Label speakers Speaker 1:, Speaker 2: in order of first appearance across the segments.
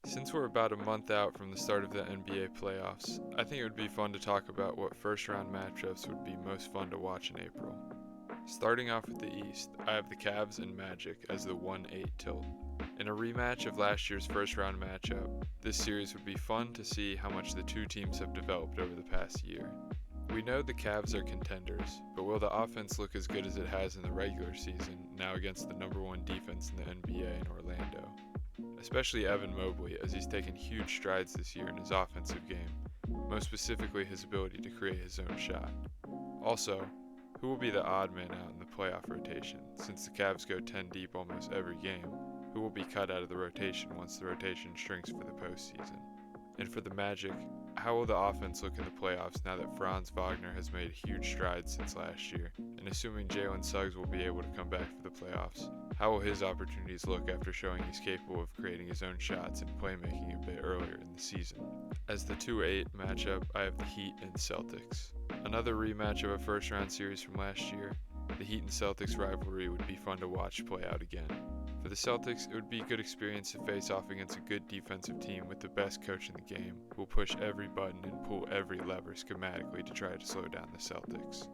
Speaker 1: Since we're about a month out from the start of the NBA playoffs, I think it would be fun to talk about what first round matchups would be most fun to watch in April. Starting off with the East, I have the Cavs and Magic as the 1-8 tilt. In a rematch of last year's first round matchup, this series would be fun to see how much the two teams have developed over the past year. We know the Cavs are contenders, but will the offense look as good as it has in the regular season now against the number one defense in the NBA in Orlando? Especially Evan Mobley, as he's taken huge strides this year in his offensive game, most specifically his ability to create his own shot. Also, who will be the odd man out in the playoff rotation, since the Cavs go 10 deep almost every game? Who will be cut out of the rotation once the rotation shrinks for the postseason? And for the Magic, how will the offense look in the playoffs now that Franz Wagner has made huge strides since last year? And assuming Jalen Suggs will be able to come back for the playoffs, how will his opportunities look after showing he's capable of creating his own shots and playmaking a bit earlier in the season? As the 2-8 matchup, I have the Heat and Celtics. Another rematch of a first round series from last year, the Heat and Celtics rivalry would be fun to watch play out again. For the Celtics, it would be a good experience to face off against a good defensive team with the best coach in the game, who will push every button and pull every lever schematically to try to slow down the Celtics.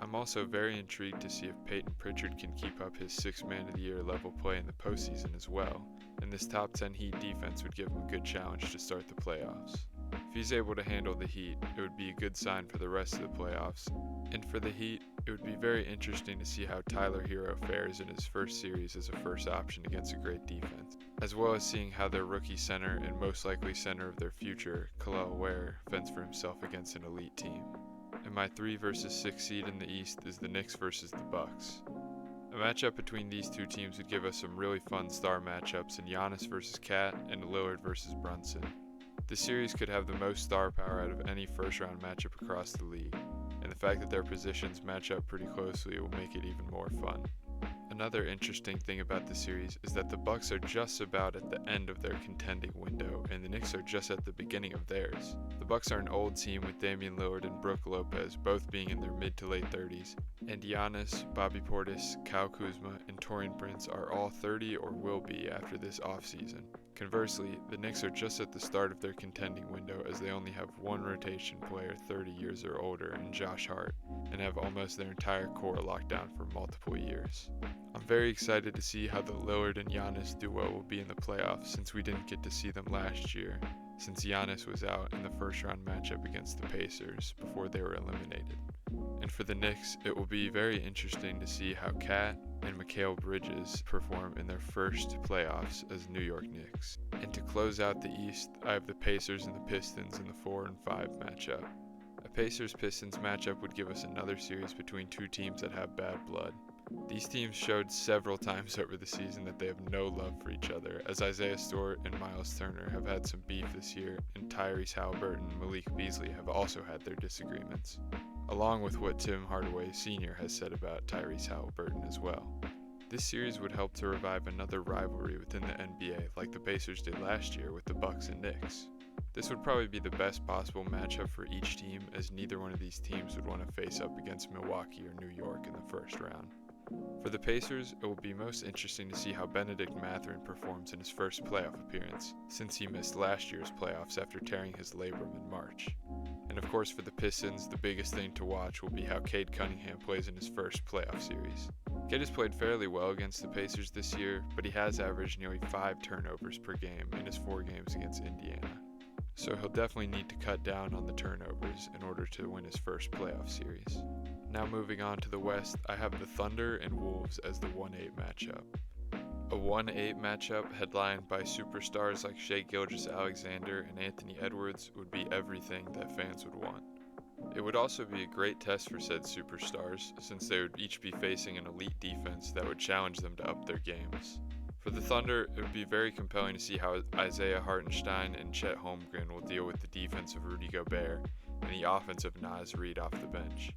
Speaker 1: I'm also very intrigued to see if Peyton Pritchard can keep up his 6th Man of the Year level play in the postseason as well, and this top 10 Heat defense would give him a good challenge to start the playoffs. If he's able to handle the Heat, it would be a good sign for the rest of the playoffs. And for the Heat, it would be very interesting to see how Tyler Hero fares in his first series as a first option against a great defense, as well as seeing how their rookie center and most likely center of their future, Kel'el Ware, fends for himself against an elite team. And my 3 versus 6 seed in the East is the Knicks versus the Bucks. A matchup between these two teams would give us some really fun star matchups in Giannis versus Cat and Lillard versus Brunson. This series could have the most star power out of any first round matchup across the league, and the fact that their positions match up pretty closely will make it even more fun. Another interesting thing about the series is that the Bucks are just about at the end of their contending window, and the Knicks are just at the beginning of theirs. The Bucks are an old team with Damian Lillard and Brook Lopez both being in their mid to late 30s, and Giannis, Bobby Portis, Kyle Kuzma, and Taurean Prince are all 30 or will be after this offseason. Conversely, the Knicks are just at the start of their contending window as they only have one rotation player 30 years or older in Josh Hart, and have almost their entire core locked down for multiple years. I'm very excited to see how the Lillard and Giannis duo will be in the playoffs, since we didn't get to see them last year, since Giannis was out in the first round matchup against the Pacers before they were eliminated. And for the Knicks, it will be very interesting to see how Cat and Mikal Bridges perform in their first playoffs as New York Knicks. And to close out the East, I have the Pacers and the Pistons in the 4 and 5 matchup. A Pacers-Pistons matchup would give us another series between two teams that have bad blood. These teams showed several times over the season that they have no love for each other, as Isaiah Stewart and Miles Turner have had some beef this year, and Tyrese Halliburton and Malik Beasley have also had their disagreements, along with what Tim Hardaway Sr. has said about Tyrese Halliburton as well. This series would help to revive another rivalry within the NBA like the Pacers did last year with the Bucks and Knicks. This would probably be the best possible matchup for each team, as neither one of these teams would want to face up against Milwaukee or New York in the first round. For the Pacers, it will be most interesting to see how Benedict Mathurin performs in his first playoff appearance, since he missed last year's playoffs after tearing his labrum in March. And of course for the Pistons, the biggest thing to watch will be how Cade Cunningham plays in his first playoff series. Cade has played fairly well against the Pacers this year, but he has averaged nearly 5 turnovers per game in his 4 games against Indiana. So he'll definitely need to cut down on the turnovers in order to win his first playoff series. Now moving on to the West, I have the Thunder and Wolves as the 1-8 matchup. A 1-8 matchup headlined by superstars like Shai Gilgeous-Alexander and Anthony Edwards would be everything that fans would want. It would also be a great test for said superstars, since they would each be facing an elite defense that would challenge them to up their games. For the Thunder, it would be very compelling to see how Isaiah Hartenstein and Chet Holmgren will deal with the defense of Rudy Gobert and the offense of Naz Reid off the bench,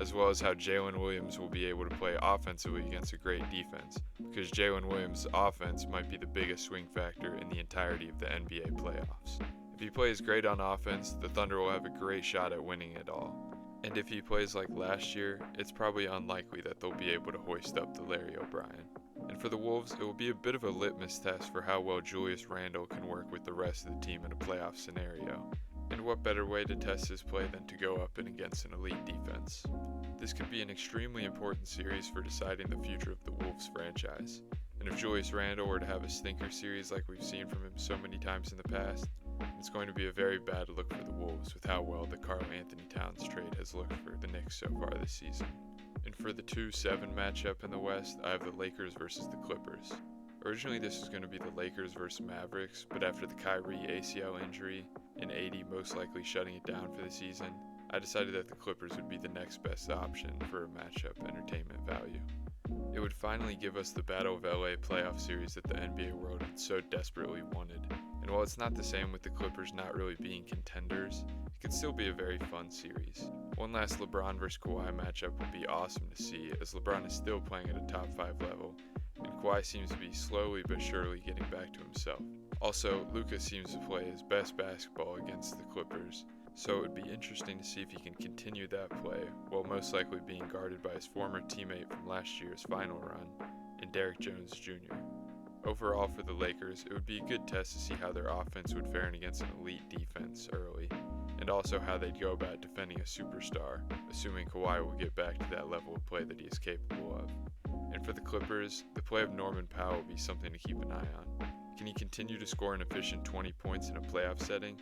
Speaker 1: as well as how Jalen Williams will be able to play offensively against a great defense, because Jalen Williams' offense might be the biggest swing factor in the entirety of the NBA playoffs. If he plays great on offense, the Thunder will have a great shot at winning it all. And if he plays like last year, it's probably unlikely that they'll be able to hoist up the Larry O'Brien. And for the Wolves, it will be a bit of a litmus test for how well Julius Randle can work with the rest of the team in a playoff scenario. And what better way to test his play than to go up and against an elite defense? This could be an extremely important series for deciding the future of the Wolves franchise. And if Julius Randle were to have a stinker series like we've seen from him so many times in the past, it's going to be a very bad look for the Wolves with how well the Karl Anthony Towns trade has looked for the Knicks so far this season. And for the 2-7 matchup in the West, I have the Lakers versus the Clippers. Originally this was going to be the Lakers versus Mavericks, but after the Kyrie ACL injury and AD most likely shutting it down for the season, I decided that the Clippers would be the next best option for a matchup entertainment value. It would finally give us the Battle of LA playoff series that the NBA world had so desperately wanted. And while it's not the same with the Clippers not really being contenders, it could still be a very fun series. One last LeBron vs. Kawhi matchup would be awesome to see, as LeBron is still playing at a top 5 level, and Kawhi seems to be slowly but surely getting back to himself. Also, Luka seems to play his best basketball against the Clippers, so it would be interesting to see if he can continue that play while most likely being guarded by his former teammate from last year's final run, in Derrick Jones Jr. Overall for the Lakers, it would be a good test to see how their offense would fare against an elite defense early, and also how they'd go about defending a superstar, assuming Kawhi will get back to that level of play that he is capable of. And for the Clippers, the play of Norman Powell will be something to keep an eye on. Can he continue to score an efficient 20 points in a playoff setting,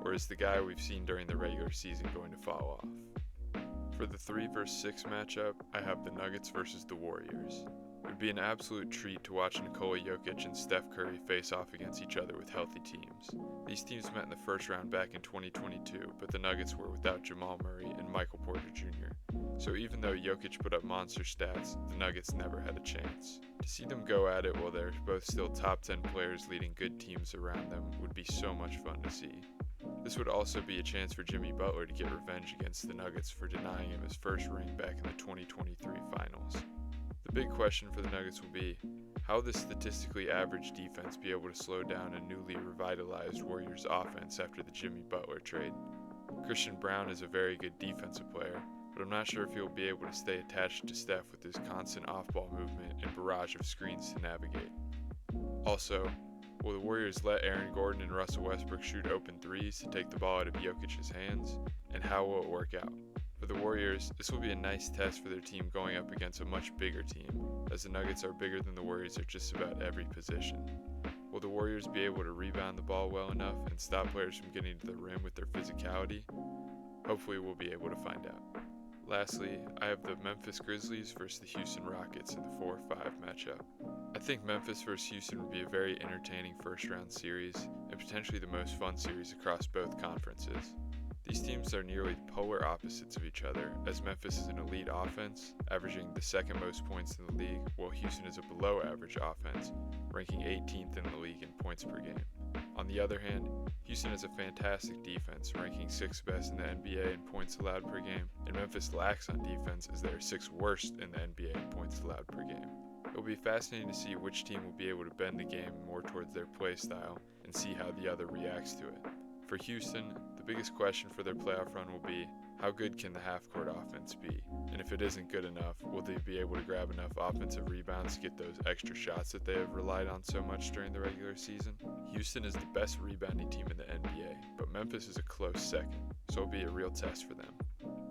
Speaker 1: or is the guy we've seen during the regular season going to fall off? For the 3 vs. 6 matchup, I have the Nuggets versus the Warriors. It would be an absolute treat to watch Nikola Jokic and Steph Curry face off against each other with healthy teams. These teams met in the first round back in 2022, but the Nuggets were without Jamal Murray and Michael Porter Jr. So even though Jokic put up monster stats, the Nuggets never had a chance. To see them go at it while they're both still top 10 players leading good teams around them would be so much fun to see. This would also be a chance for Jimmy Butler to get revenge against the Nuggets for denying him his first ring back in the 2023 finals. The big question for the Nuggets will be, how will this statistically average defense be able to slow down a newly revitalized Warriors offense after the Jimmy Butler trade? Christian Brown is a very good defensive player, but I'm not sure if he'll be able to stay attached to Steph with his constant off-ball movement and barrage of screens to navigate. Also, will the Warriors let Aaron Gordon and Russell Westbrook shoot open threes to take the ball out of Jokic's hands, and how will it work out? For the Warriors, this will be a nice test for their team going up against a much bigger team, as the Nuggets are bigger than the Warriors at just about every position. Will the Warriors be able to rebound the ball well enough and stop players from getting to the rim with their physicality? Hopefully we'll be able to find out. Lastly, I have the Memphis Grizzlies versus the Houston Rockets in the 4-5 matchup. I think Memphis versus Houston would be a very entertaining first round series, and potentially the most fun series across both conferences. These teams are nearly polar opposites of each other, as Memphis is an elite offense, averaging the second most points in the league, while Houston is a below average offense, ranking 18th in the league in points per game. On the other hand, Houston has a fantastic defense, ranking 6th best in the NBA in points allowed per game, and Memphis lacks on defense as they are 6th worst in the NBA in points allowed per game. It will be fascinating to see which team will be able to bend the game more towards their play style and see how the other reacts to it. For Houston, the biggest question for their playoff run will be, how good can the half-court offense be? And if it isn't good enough, will they be able to grab enough offensive rebounds to get those extra shots that they have relied on so much during the regular season? Houston is the best rebounding team in the NBA, but Memphis is a close second, so it'll be a real test for them.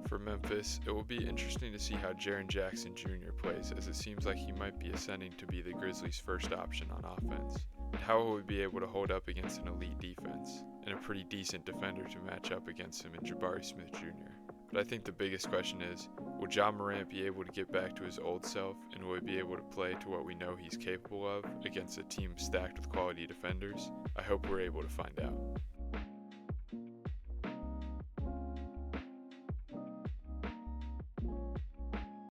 Speaker 1: For Memphis, it will be interesting to see how Jaren Jackson Jr. plays, as it seems like he might be ascending to be the Grizzlies' first option on offense. And how will he be able to hold up against an elite defense, and a pretty decent defender to match up against him in Jabari Smith Jr.? But I think the biggest question is, will Ja Morant be able to get back to his old self, and will he be able to play to what we know he's capable of against a team stacked with quality defenders? I hope we're able to find out.